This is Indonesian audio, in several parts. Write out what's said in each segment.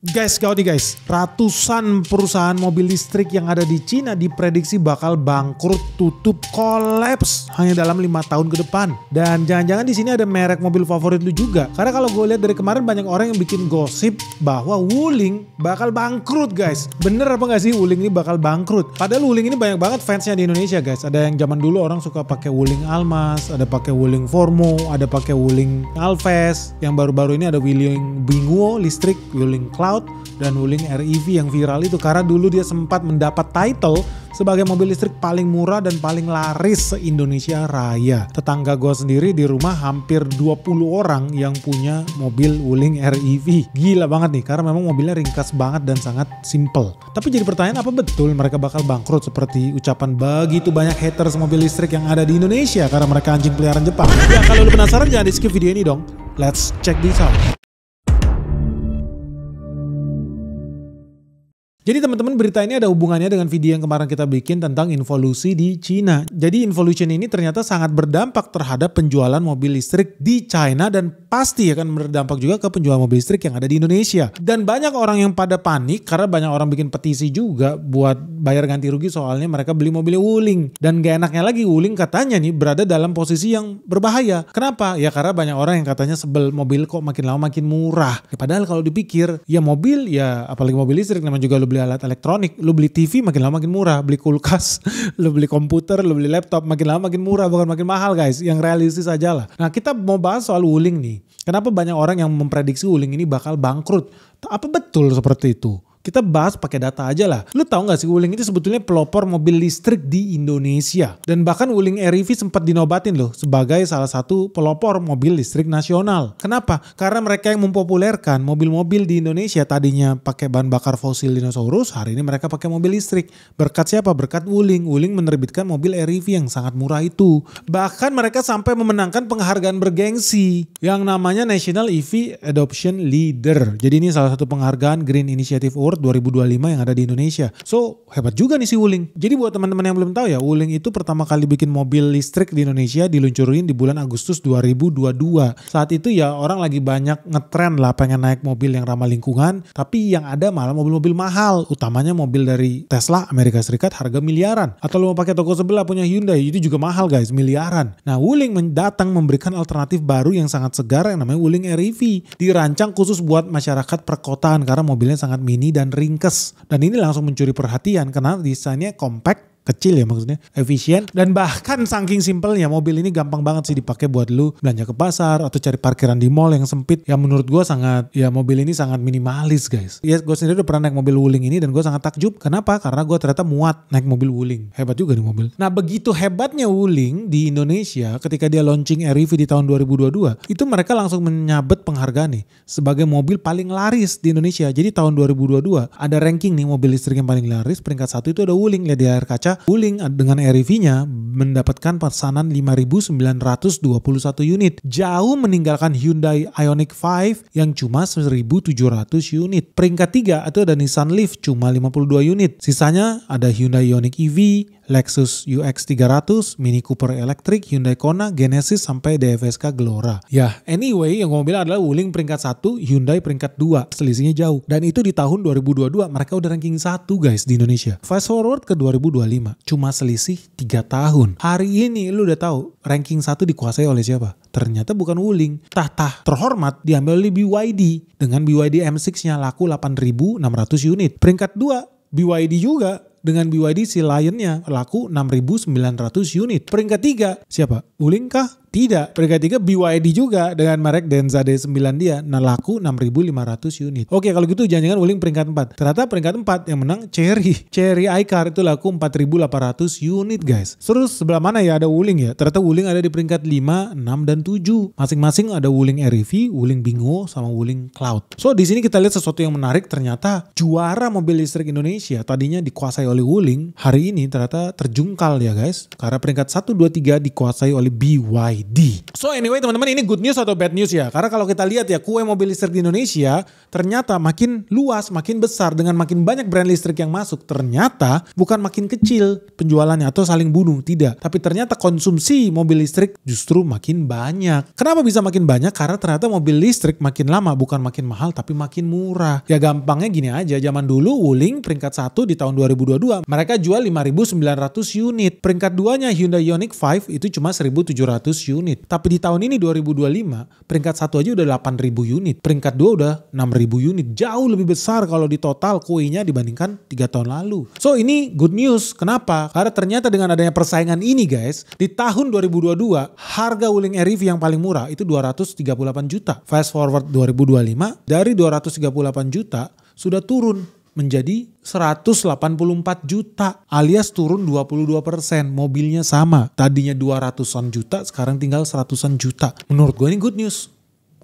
Guys, gawat nih guys, ratusan perusahaan mobil listrik yang ada di Cina diprediksi bakal bangkrut, tutup, kolaps hanya dalam 5 tahun ke depan. Dan jangan-jangan di sini ada merek mobil favorit lu juga. Karena kalau gue lihat dari kemarin banyak orang yang bikin gosip bahwa Wuling bakal bangkrut guys. Bener apa gak sih Wuling ini bakal bangkrut? Padahal Wuling ini banyak banget fansnya di Indonesia guys. Ada yang zaman dulu orang suka pakai Wuling Almas, ada pakai Wuling Formo, ada pakai Wuling Alves. Yang baru-baru ini ada Wuling Binguo listrik, Wuling Cloud, dan Wuling REV yang viral itu karena dulu dia sempat mendapat title sebagai mobil listrik paling murah dan paling laris se-Indonesia Raya. Tetangga gue sendiri di rumah hampir 20 orang yang punya mobil Wuling REV. Gila banget nih karena memang mobilnya ringkas banget dan sangat simple. Tapi jadi pertanyaan, apa betul mereka bakal bangkrut seperti ucapan begitu banyak haters mobil listrik yang ada di Indonesia karena mereka anjing peliharaan Jepang? Ya kalau lu penasaran jangan di skip video ini dong. Let's check this out. Jadi teman-teman, berita ini ada hubungannya dengan video yang kemarin kita bikin tentang involusi di Cina. Jadi involution ini ternyata sangat berdampak terhadap penjualan mobil listrik di China dan pasti akan berdampak juga ke penjualan mobil listrik yang ada di Indonesia. Dan banyak orang yang pada panik karena banyak orang bikin petisi juga buat bayar ganti rugi soalnya mereka beli mobil Wuling. Dan gak enaknya lagi Wuling katanya nih berada dalam posisi yang berbahaya. Kenapa? Ya karena banyak orang yang katanya sebel mobil kok makin lama makin murah. Ya, padahal kalau dipikir ya mobil ya apalagi mobil listrik namanya juga lu beli alat elektronik, lu beli TV makin lama makin murah, beli kulkas, lu beli komputer, lu beli laptop makin lama makin murah, bukan makin mahal guys, yang realistis aja lah. Nah kita mau bahas soal Wuling nih, kenapa banyak orang yang memprediksi Wuling ini bakal bangkrut, apa betul seperti itu? Kita bahas pakai data aja lah. Lu tahu gak sih Wuling itu sebetulnya pelopor mobil listrik di Indonesia. Dan bahkan Wuling REV sempat dinobatin loh sebagai salah satu pelopor mobil listrik nasional. Kenapa? Karena mereka yang mempopulerkan mobil-mobil di Indonesia tadinya pakai bahan bakar fosil dinosaurus, hari ini mereka pakai mobil listrik. Berkat siapa? Berkat Wuling. Wuling menerbitkan mobil REV yang sangat murah itu. Bahkan mereka sampai memenangkan penghargaan bergengsi yang namanya National EV Adoption Leader. Jadi ini salah satu penghargaan Green Initiative Award 2025 yang ada di Indonesia. So hebat juga nih si Wuling. Jadi buat teman-teman yang belum tahu ya, Wuling itu pertama kali bikin mobil listrik di Indonesia diluncurin di bulan Agustus 2022. Saat itu ya orang lagi banyak ngetren lah pengen naik mobil yang ramah lingkungan, tapi yang ada malah mobil-mobil mahal, utamanya mobil dari Tesla Amerika Serikat harga miliaran. Atau lu mau pakai toko sebelah punya Hyundai, itu juga mahal guys, miliaran. Nah Wuling datang memberikan alternatif baru yang sangat segar yang namanya Wuling REV. Dirancang khusus buat masyarakat perkotaan karena mobilnya sangat mini dan ringkes. Dan ini langsung mencuri perhatian karena desainnya compact, kecil ya maksudnya, efisien, dan bahkan saking simpelnya mobil ini gampang banget sih dipakai buat lu belanja ke pasar atau cari parkiran di mall yang sempit. Ya menurut gue sangat, ya mobil ini sangat minimalis guys. Ya gue sendiri udah pernah naik mobil Wuling ini dan gue sangat takjub. Kenapa? Karena gue ternyata muat naik mobil Wuling. Hebat juga nih mobil. Nah begitu hebatnya Wuling di Indonesia ketika dia launching REV di tahun 2022, itu mereka langsung menyabet penghargaan nih sebagai mobil paling laris di Indonesia. Jadi tahun 2022 ada ranking nih mobil listrik yang paling laris, peringkat 1 itu ada Wuling. Lihat di layar kaca, Wuling dengan REV-nya mendapatkan pesanan 5.921 unit. Jauh meninggalkan Hyundai Ioniq 5 yang cuma 1.700 unit. Peringkat 3 itu ada Nissan Leaf cuma 52 unit. Sisanya ada Hyundai Ioniq EV, Lexus UX 300, Mini Cooper Electric, Hyundai Kona, Genesis, sampai DFSK Glora. Ya anyway yang gue bilang adalah Wuling peringkat 1, Hyundai peringkat 2. Selisihnya jauh. Dan itu di tahun 2022 mereka udah ranking 1 guys di Indonesia. Fast forward ke 2025. Cuma selisih 3 tahun. Hari ini lu udah tahu ranking 1 dikuasai oleh siapa? Ternyata bukan Wuling. Tahta terhormat diambil oleh BYD. Dengan BYD M6-nya laku 8.600 unit. Peringkat 2 BYD juga. Dengan BYD si Lion-nya laku 6.900 unit. Peringkat 3 siapa? Wuling kah? Tidak. Peringkat 3 BYD juga dengan merek Denza D9 dia. Nah laku 6.500 unit. Oke kalau gitu jangan-jangan Wuling peringkat 4. Ternyata peringkat 4 yang menang Chery. Chery iCar itu laku 4.800 unit guys. Terus sebelah mana ya ada Wuling ya? Ternyata Wuling ada di peringkat 5, 6, dan 7. Masing-masing ada Wuling REV, Wuling Binguo, sama Wuling Cloud. So di sini kita lihat sesuatu yang menarik. Ternyata juara mobil listrik Indonesia tadinya dikuasai oleh Wuling. Hari ini ternyata terjungkal ya guys. Karena peringkat 1, 2, 3 dikuasai oleh BYD. BYD. So anyway teman-teman, ini good news atau bad news ya? Karena kalau kita lihat ya, kue mobil listrik di Indonesia ternyata makin luas, makin besar dengan makin banyak brand listrik yang masuk. Ternyata bukan makin kecil penjualannya atau saling bunuh, tidak. Tapi ternyata konsumsi mobil listrik justru makin banyak. Kenapa bisa makin banyak? Karena ternyata mobil listrik makin lama bukan makin mahal tapi makin murah. Ya gampangnya gini aja, zaman dulu Wuling peringkat 1 di tahun 2022 mereka jual 5.900 unit. Peringkat 2-nya Hyundai Ioniq 5 itu cuma 1.700 unit. Tapi di tahun ini 2025 peringkat 1 aja udah 8.000 unit. Peringkat 2 udah 6.000 unit. Jauh lebih besar kalau di total kuenya dibandingkan 3 tahun lalu. So ini good news. Kenapa? Karena ternyata dengan adanya persaingan ini guys, di tahun 2022 harga Wuling REV yang paling murah itu 238 juta. Fast forward 2025 dari 238 juta sudah turun menjadi 184 juta alias turun 22%. Mobilnya sama, tadinya 200-an juta sekarang tinggal 100-an juta. Menurut gue ini good news.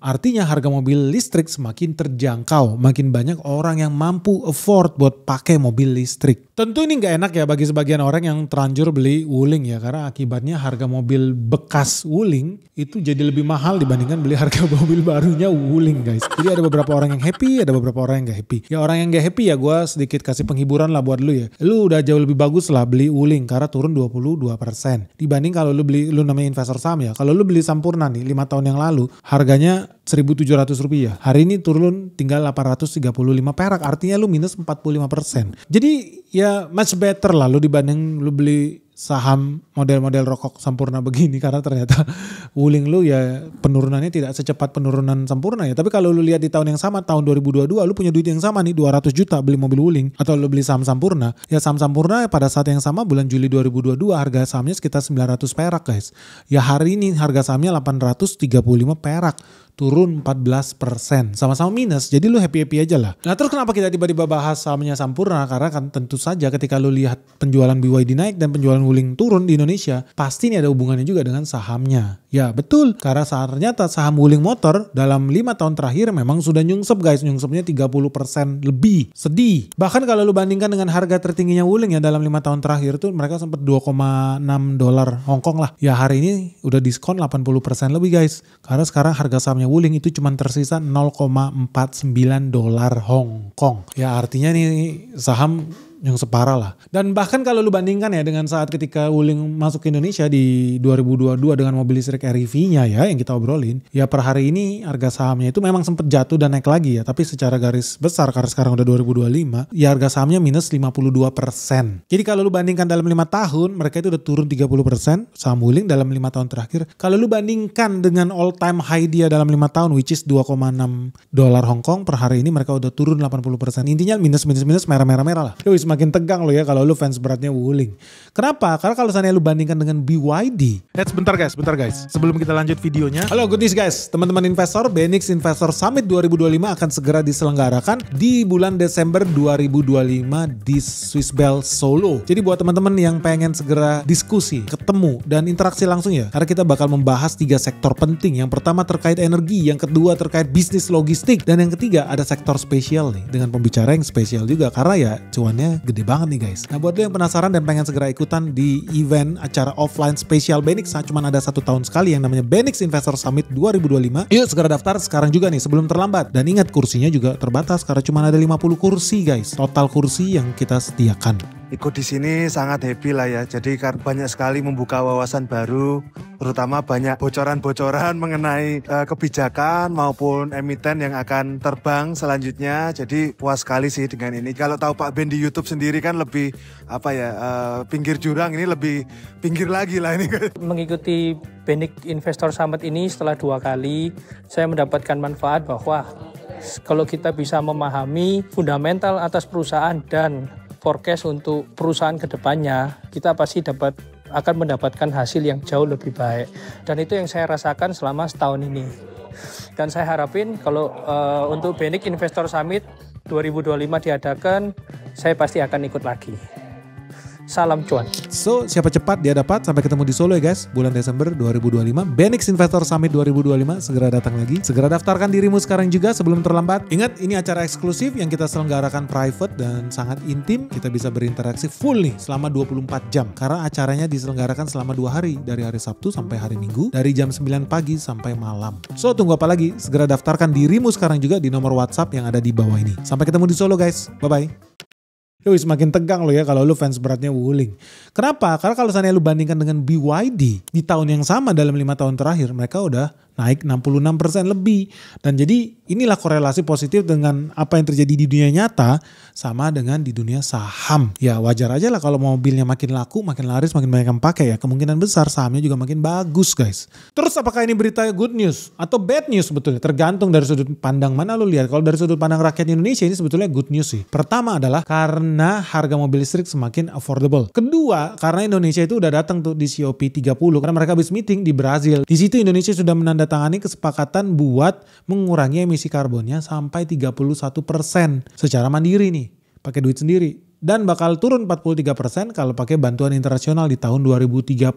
Artinya harga mobil listrik semakin terjangkau, makin banyak orang yang mampu afford buat pakai mobil listrik. Tentu ini nggak enak ya bagi sebagian orang yang terlanjur beli Wuling ya, karena akibatnya harga mobil bekas Wuling itu jadi lebih mahal dibandingkan beli harga mobil barunya Wuling guys. Jadi ada beberapa orang yang happy, ada beberapa orang yang nggak happy. Ya orang yang nggak happy ya gue sedikit kasih penghiburan lah buat lu ya. Lu udah jauh lebih bagus lah beli Wuling karena turun 22%. Dibanding kalau lu beli, lu namanya investor saham ya. Kalau lu beli Sampurna nih 5 tahun yang lalu harganya 1.700 rupiah. Hari ini turun tinggal 835 perak. Artinya lu minus 45%. Jadi ya much better lah lu dibanding lu beli saham model-model rokok Sampurna begini. Karena ternyata Wuling lu ya penurunannya tidak secepat penurunan Sampurna ya. Tapi kalau lu lihat di tahun yang sama, tahun 2022 lu punya duit yang sama nih 200 juta beli mobil Wuling. Atau lu beli saham Sampurna. Ya saham Sampurna pada saat yang sama bulan Juli 2022 harga sahamnya sekitar 900 perak guys. Ya hari ini harga sahamnya 835 perak. Turun 14%. Sama-sama minus. Jadi lu happy-happy aja lah. Nah terus kenapa kita tiba-tiba bahas sahamnya Sampurna? Karena kan tentu saja ketika lu lihat penjualan BYD naik dan penjualan Wuling turun di Indonesia, pasti ini ada hubungannya juga dengan sahamnya. Ya betul. Karena ternyata saham Wuling Motor dalam 5 tahun terakhir memang sudah nyungsep guys. Nyungsepnya 30% lebih. Sedih. Bahkan kalau lu bandingkan dengan harga tertingginya Wuling ya dalam 5 tahun terakhir tuh mereka sempat 2,6 dolar Hongkong lah. Ya hari ini udah diskon 80% lebih guys. Karena sekarang harga sahamnya Wuling itu cuma tersisa 0,49 dolar Hong Kong. Ya artinya nih saham yang separah lah. Dan bahkan kalau lu bandingkan ya dengan saat ketika Wuling masuk ke Indonesia di 2022 dengan mobil listrik REV-nya ya yang kita obrolin. Ya per hari ini harga sahamnya itu memang sempat jatuh dan naik lagi ya. Tapi secara garis besar karena sekarang udah 2025 ya harga sahamnya minus 52%. Jadi kalau lu bandingkan dalam 5 tahun mereka itu udah turun 30% saham Wuling dalam 5 tahun terakhir. Kalau lu bandingkan dengan all time high dia dalam 5 tahun which is 2,6 dolar Hong Kong per hari ini mereka udah turun 80%. Intinya minus merah lah. Makin tegang lo ya kalau lu fans beratnya Wuling. Kenapa? Karena kalau misalnya lu bandingkan dengan BYD. Bentar guys. Sebelum kita lanjut videonya. Halo goodies guys, teman-teman investor, BENIX Investor Summit 2025 akan segera diselenggarakan di bulan Desember 2025 di Swiss Bell Solo. Jadi buat teman-teman yang pengen segera diskusi, ketemu dan interaksi langsung ya. Karena kita bakal membahas 3 sektor penting. Yang pertama terkait energi, yang kedua terkait bisnis logistik, dan yang ketiga ada sektor spesial nih dengan pembicara yang spesial juga karena ya cuannya gede banget nih guys. Nah buat lo yang penasaran dan pengen segera ikutan di event acara offline spesial BENIX, cuma ada 1 tahun sekali yang namanya BENIX Investor Summit 2025. Yuk segera daftar sekarang juga nih sebelum terlambat. Dan ingat kursinya juga terbatas karena cuma ada 50 kursi guys. Total kursi yang kita sediakan. Ikut di sini sangat happy lah ya. Jadi banyak sekali membuka wawasan baru, terutama banyak bocoran-bocoran mengenai kebijakan maupun emiten yang akan terbang selanjutnya. Jadi puas sekali sih dengan ini. Kalau tahu Pak Ben di YouTube sendiri kan lebih pinggir jurang, ini lebih pinggir lagi lah ini. Mengikuti BENIX Investor Summit ini setelah 2 kali, saya mendapatkan manfaat bahwa kalau kita bisa memahami fundamental atas perusahaan dan forecast untuk perusahaan kedepannya, kita pasti akan mendapatkan hasil yang jauh lebih baik. Dan itu yang saya rasakan selama setahun ini. Dan saya harapin kalau untuk BENIX Investor Summit 2025 diadakan, saya pasti akan ikut lagi. Salam cuan. So, siapa cepat dia dapat. Sampai ketemu di Solo ya guys, bulan Desember 2025. Benix Investor Summit 2025 segera datang lagi. Segera daftarkan dirimu sekarang juga sebelum terlambat. Ingat, ini acara eksklusif yang kita selenggarakan private dan sangat intim. Kita bisa berinteraksi full nih selama 24 jam. Karena acaranya diselenggarakan selama 2 hari. Dari hari Sabtu sampai hari Minggu. Dari jam 9 pagi sampai malam. So, tunggu apa lagi? Segera daftarkan dirimu sekarang juga di nomor WhatsApp yang ada di bawah ini. Sampai ketemu di Solo guys. Bye-bye. Lu semakin tegang lo ya kalau lu fans beratnya Wuling. Kenapa? Karena kalau misalnya lu bandingkan dengan BYD di tahun yang sama dalam 5 tahun terakhir, mereka udah naik 66% lebih. Dan jadi inilah korelasi positif dengan apa yang terjadi di dunia nyata sama dengan di dunia saham. Ya wajar aja lah kalau mobilnya makin laku, makin laris, makin banyak yang pakai ya. Kemungkinan besar sahamnya juga makin bagus guys. Terus apakah ini berita good news atau bad news sebetulnya? Tergantung dari sudut pandang mana lu lihat. Kalau dari sudut pandang rakyat Indonesia ini sebetulnya good news sih. Pertama adalah karena harga mobil listrik semakin affordable. Kedua, karena Indonesia itu udah datang tuh di COP30 karena mereka habis meeting di Brazil. Di situ Indonesia sudah menandatangani kesepakatan buat mengurangi emisi karbonnya sampai 31% secara mandiri nih, pakai duit sendiri. Dan bakal turun 43% kalau pakai bantuan internasional di tahun 2030.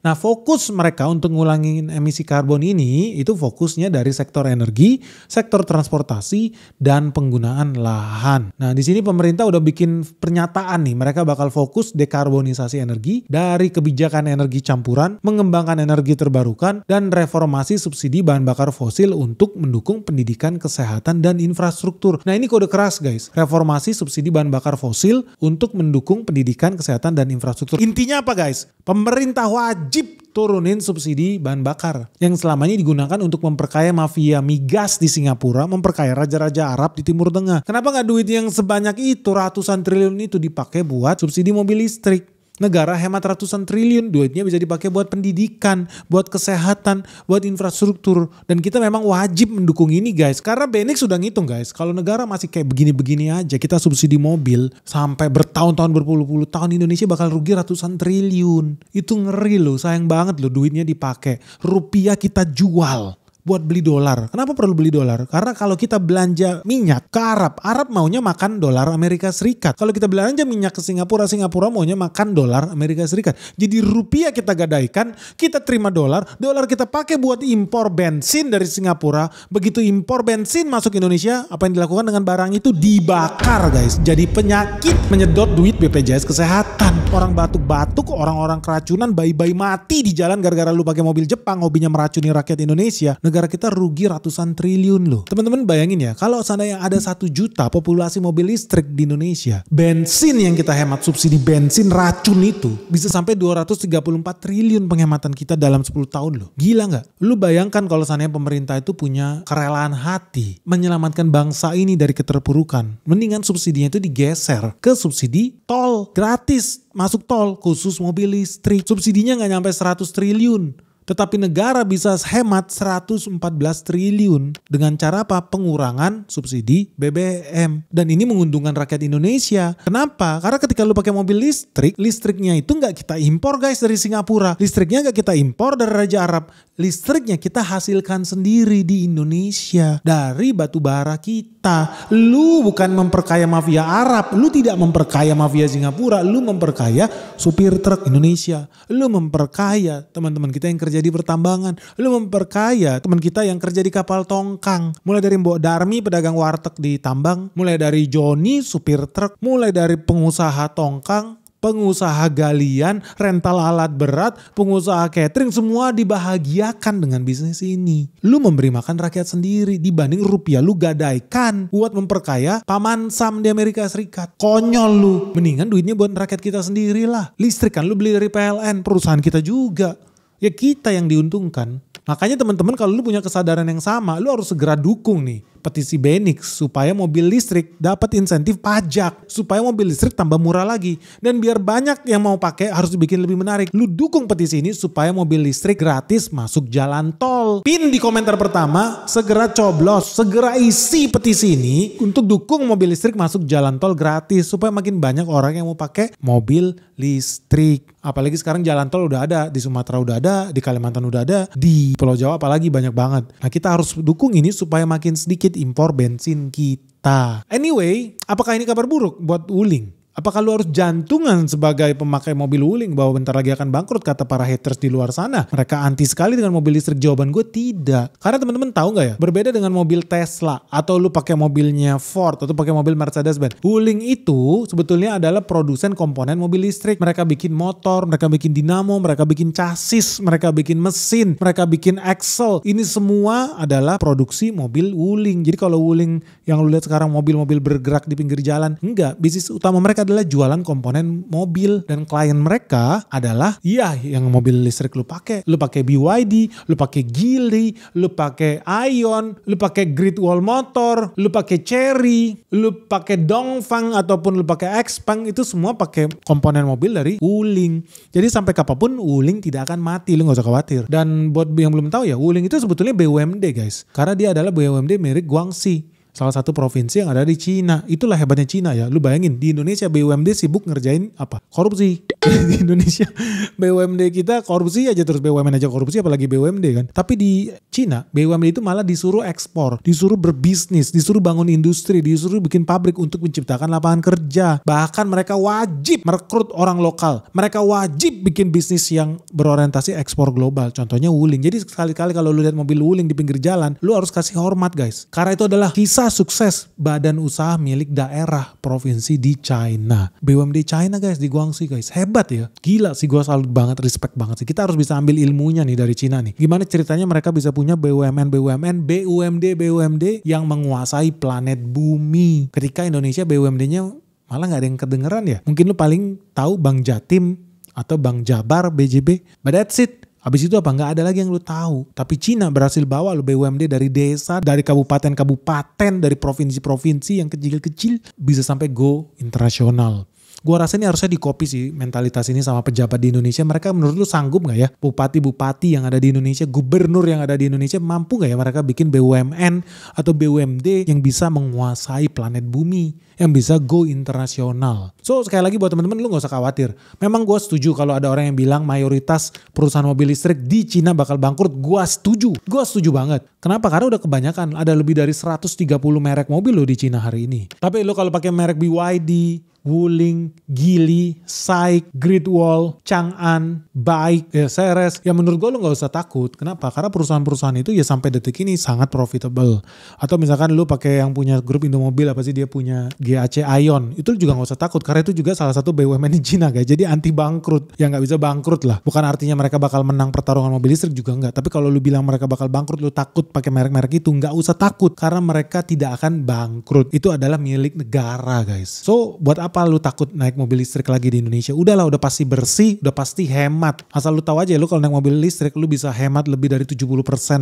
Nah fokus mereka untuk ngulangin emisi karbon ini itu fokusnya dari sektor energi, sektor transportasi, dan penggunaan lahan. Nah di sini pemerintah udah bikin pernyataan nih, mereka bakal fokus dekarbonisasi energi dari kebijakan energi campuran, mengembangkan energi terbarukan, dan reformasi subsidi bahan bakar fosil untuk mendukung pendidikan, kesehatan, dan infrastruktur. Nah ini kode keras guys, reformasi subsidi bahan bakar fosil untuk mendukung pendidikan, kesehatan, dan infrastruktur. Intinya apa guys? Pemerintah wajib turunin subsidi bahan bakar yang selama ini digunakan untuk memperkaya mafia migas di Singapura, memperkaya raja-raja Arab di Timur Tengah. Kenapa nggak duit yang sebanyak itu, ratusan triliun itu dipakai buat subsidi mobil listrik? Negara hemat ratusan triliun, duitnya bisa dipakai buat pendidikan, buat kesehatan, buat infrastruktur. Dan kita memang wajib mendukung ini guys. Karena Benix sudah ngitung guys, kalau negara masih kayak begini-begini aja, kita subsidi mobil sampai bertahun-tahun, berpuluh-puluh tahun, Indonesia bakal rugi ratusan triliun. Itu ngeri loh, sayang banget loh duitnya dipakai. Rupiah kita jual buat beli dolar. Kenapa perlu beli dolar? Karena kalau kita belanja minyak ke Arab, Arab maunya makan dolar Amerika Serikat. Kalau kita belanja minyak ke Singapura, Singapura maunya makan dolar Amerika Serikat. Jadi rupiah kita gadaikan, kita terima dolar, dolar kita pakai buat impor bensin dari Singapura. Begitu impor bensin masuk Indonesia, apa yang dilakukan dengan barang itu? Dibakar guys. Jadi penyakit, menyedot duit BPJS Kesehatan. Orang batuk-batuk, orang-orang keracunan, bayi-bayi mati di jalan gara-gara lu pakai mobil Jepang, hobinya meracuni rakyat Indonesia. Negara kita rugi ratusan triliun loh. Teman-teman bayangin ya, kalau seandainya ada 1 juta populasi mobil listrik di Indonesia, bensin yang kita hemat, subsidi bensin racun itu bisa sampai 234 triliun penghematan kita dalam 10 tahun loh. Gila nggak? Lu bayangkan kalau seandainya pemerintah itu punya kerelaan hati menyelamatkan bangsa ini dari keterpurukan. Mendingan subsidinya itu digeser ke subsidi tol gratis masuk tol khusus mobil listrik. Subsidinya nggak nyampe 100 triliun. Tetapi negara bisa hemat 114 triliun dengan cara apa? Pengurangan subsidi BBM. Dan ini menguntungkan rakyat Indonesia. Kenapa? Karena ketika lu pakai mobil listrik, listriknya itu nggak kita impor guys dari Singapura. Listriknya nggak kita impor dari Raja Arab. Listriknya kita hasilkan sendiri di Indonesia dari batu bara kita. Lu bukan memperkaya mafia Arab, lu tidak memperkaya mafia Singapura, lu memperkaya supir truk Indonesia. Lu memperkaya teman-teman kita yang kerja di pertambangan, lu memperkaya teman kita yang kerja di kapal tongkang. Mulai dari Mbok Darmi pedagang warteg di tambang, mulai dari Joni supir truk, mulai dari pengusaha tongkang, pengusaha galian, rental alat berat, pengusaha catering, semua dibahagiakan dengan bisnis ini. Lu memberi makan rakyat sendiri dibanding rupiah lu gadaikan buat memperkaya paman Sam di Amerika Serikat. Konyol lu. Mendingan duitnya buat rakyat kita sendiri lah. Listrik kan lu beli dari PLN, perusahaan kita juga. Ya kita yang diuntungkan. Makanya teman-teman kalau lu punya kesadaran yang sama, lu harus segera dukung nih petisi Benix supaya mobil listrik dapat insentif pajak, supaya mobil listrik tambah murah lagi. Dan biar banyak yang mau pakai harus dibikin lebih menarik. Lu dukung petisi ini supaya mobil listrik gratis masuk jalan tol. Pin di komentar pertama, segera coblos, segera isi petisi ini untuk dukung mobil listrik masuk jalan tol gratis supaya makin banyak orang yang mau pakai mobil listrik. Apalagi sekarang jalan tol udah ada, di Sumatera udah ada, di Kalimantan udah ada, di Pulau Jawa apalagi banyak banget. Nah kita harus dukung ini supaya makin sedikit impor bensin kita. Anyway, apakah ini kabar buruk buat Wuling? Apakah lu harus jantungan sebagai pemakai mobil Wuling bahwa bentar lagi akan bangkrut kata para haters di luar sana? Mereka anti sekali dengan mobil listrik. Jawaban gue tidak. Karena teman-teman tahu nggak ya, berbeda dengan mobil Tesla atau lu pakai mobilnya Ford atau pakai mobil Mercedes-Benz, Wuling itu sebetulnya adalah produsen komponen mobil listrik. Mereka bikin motor, mereka bikin dinamo, mereka bikin chassis, mereka bikin mesin, mereka bikin axle. Ini semua adalah produksi mobil Wuling. Jadi kalau Wuling yang lu lihat sekarang mobil-mobil bergerak di pinggir jalan, enggak. Bisnis utama mereka adalah jualan komponen mobil, dan klien mereka adalah yang mobil listrik lu pakai BYD, lu pakai Geely, lu pakai Aion, lu pakai Great Wall Motor, lu pakai Chery, lu pakai Dongfang ataupun lu pakai Xpeng, itu semua pakai komponen mobil dari Wuling. Jadi sampai kapanpun Wuling tidak akan mati, lu gak usah khawatir. Dan buat yang belum tahu ya, Wuling itu sebetulnya BUMD guys, karena dia adalah BUMD milik Guangxi, salah satu provinsi yang ada di Cina. Itulah hebatnya Cina ya. Lu bayangin di Indonesia BUMD sibuk ngerjain apa? Korupsi. Di Indonesia BUMD kita korupsi aja terus, BUMN aja korupsi apalagi BUMD kan. Tapi di Cina BUMD itu malah disuruh ekspor, disuruh berbisnis, disuruh bangun industri, disuruh bikin pabrik untuk menciptakan lapangan kerja. Bahkan mereka wajib merekrut orang lokal. Mereka wajib bikin bisnis yang berorientasi ekspor global. Contohnya Wuling. Jadi sekali-kali kalau lu lihat mobil Wuling di pinggir jalan, lu harus kasih hormat guys. Karena itu adalah kisah sukses badan usaha milik daerah provinsi di China. BUMD China guys, di Guangxi guys. Hebat ya. Gila sih, gue salut banget, respect banget sih. Kita harus bisa ambil ilmunya nih dari Cina nih. Gimana ceritanya mereka bisa punya BUMD yang menguasai planet bumi. Ketika Indonesia BUMD-nya malah gak ada yang kedengeran ya. Mungkin lu paling tahu Bank Jatim atau Bank Jabar, BJB. But that's it. Habis itu apa? Nggak ada lagi yang lu tahu. Tapi Cina berhasil bawa lu BUMD dari desa, dari kabupaten-kabupaten, dari provinsi-provinsi yang kecil-kecil bisa sampai go internasional. Gua rasa ini harusnya di-copy sih mentalitas ini sama pejabat di Indonesia. Mereka menurut lu sanggup gak ya? Bupati-bupati yang ada di Indonesia, gubernur yang ada di Indonesia, mampu gak ya mereka bikin BUMN atau BUMD yang bisa menguasai planet bumi, yang bisa go internasional. So sekali lagi buat teman-teman, lu gak usah khawatir. Memang gue setuju kalau ada orang yang bilang mayoritas perusahaan mobil listrik di Cina bakal bangkrut. Gue setuju banget. Kenapa? Karena udah kebanyakan. Ada lebih dari 130 merek mobil lo di Cina hari ini. Tapi lo kalau pakai merek BYD, Wuling, Geely, SAIC, Great Wall, Chang'an, Baik, Ceres, ya menurut gue lo gak usah takut. Kenapa? Karena perusahaan-perusahaan itu ya sampai detik ini sangat profitable. Atau misalkan lo pakai yang punya grup Indomobil, apa sih dia punya GAC Aion, itu juga gak usah takut karena itu juga salah satu BUMN di Cina guys. Jadi anti bangkrut, ya gak bisa bangkrut lah. Bukan artinya mereka bakal menang pertarungan mobil listrik, juga enggak. Tapi kalau lu bilang mereka bakal bangkrut, lu takut pakai merek-merek itu, gak usah takut karena mereka tidak akan bangkrut. Itu adalah milik negara guys. So buat apa lu takut naik mobil listrik lagi di Indonesia? Udahlah, udah pasti bersih, udah pasti hemat. Asal lu tahu aja, lu kalau naik mobil listrik lu bisa hemat lebih dari 70%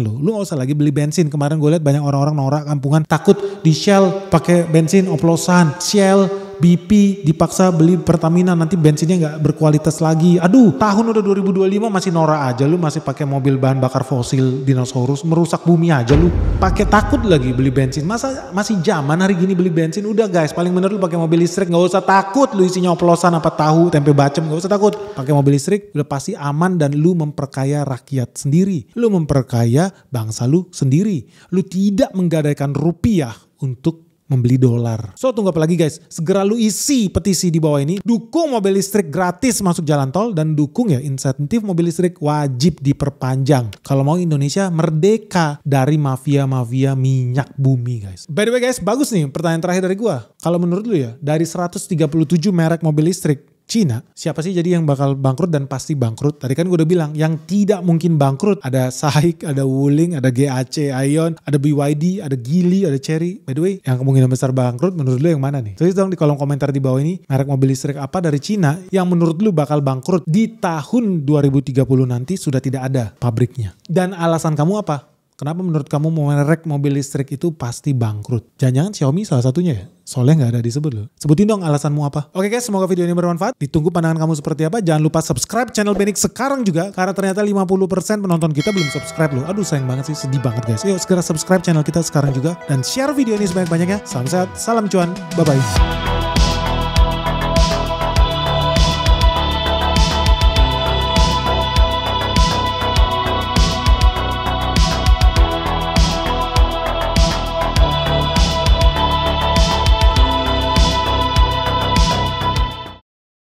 lu. Lu gak usah lagi beli bensin. Kemarin gue lihat banyak orang-orang norak kampungan takut di Shell pakai bensin oplosan. Shell, BP dipaksa beli Pertamina, nanti bensinnya nggak berkualitas lagi. Aduh, tahun udah 2025 masih norak aja lu, masih pakai mobil bahan bakar fosil dinosaurus, merusak bumi aja lu. Pakai takut lagi beli bensin. Masa masih zaman hari gini beli bensin? Udah guys, paling bener lu pakai mobil listrik, nggak usah takut lu isinya oplosan apa tahu, tempe bacem, nggak usah takut. Pakai mobil listrik udah pasti aman dan lu memperkaya rakyat sendiri. Lu memperkaya bangsa lu sendiri. Lu tidak menggadaikan rupiah untuk membeli dolar. So tunggu apa lagi guys? Segera lu isi petisi di bawah ini. Dukung mobil listrik gratis masuk jalan tol, dan dukung ya insentif mobil listrik wajib diperpanjang. Kalau mau Indonesia merdeka dari mafia-mafia minyak bumi guys. By the way guys, bagus nih pertanyaan terakhir dari gua. Kalau menurut lu ya, dari 137 merek mobil listrik Cina, siapa sih jadi yang bakal bangkrut dan pasti bangkrut? Tadi kan gue udah bilang, yang tidak mungkin bangkrut ada SAIC, ada Wuling, ada GAC Aion, ada BYD, ada Geely, ada Chery. By the way, yang kemungkinan besar bangkrut menurut lu yang mana nih? Tulis dong di kolom komentar di bawah ini, merek mobil listrik apa dari Cina yang menurut lu bakal bangkrut di tahun 2030 nanti sudah tidak ada pabriknya. Dan alasan kamu apa? Kenapa menurut kamu merek mobil listrik itu pasti bangkrut? Jangan-jangan Xiaomi salah satunya ya? Soalnya nggak ada disebut loh. Sebutin dong alasanmu apa. Oke guys, semoga video ini bermanfaat. Ditunggu pandangan kamu seperti apa. Jangan lupa subscribe channel Benik sekarang juga. Karena ternyata 50% penonton kita belum subscribe loh. Aduh sayang banget sih, sedih banget guys. Yuk segera subscribe channel kita sekarang juga. Dan share video ini sebanyak-banyaknya. Salam sehat, salam cuan, bye-bye.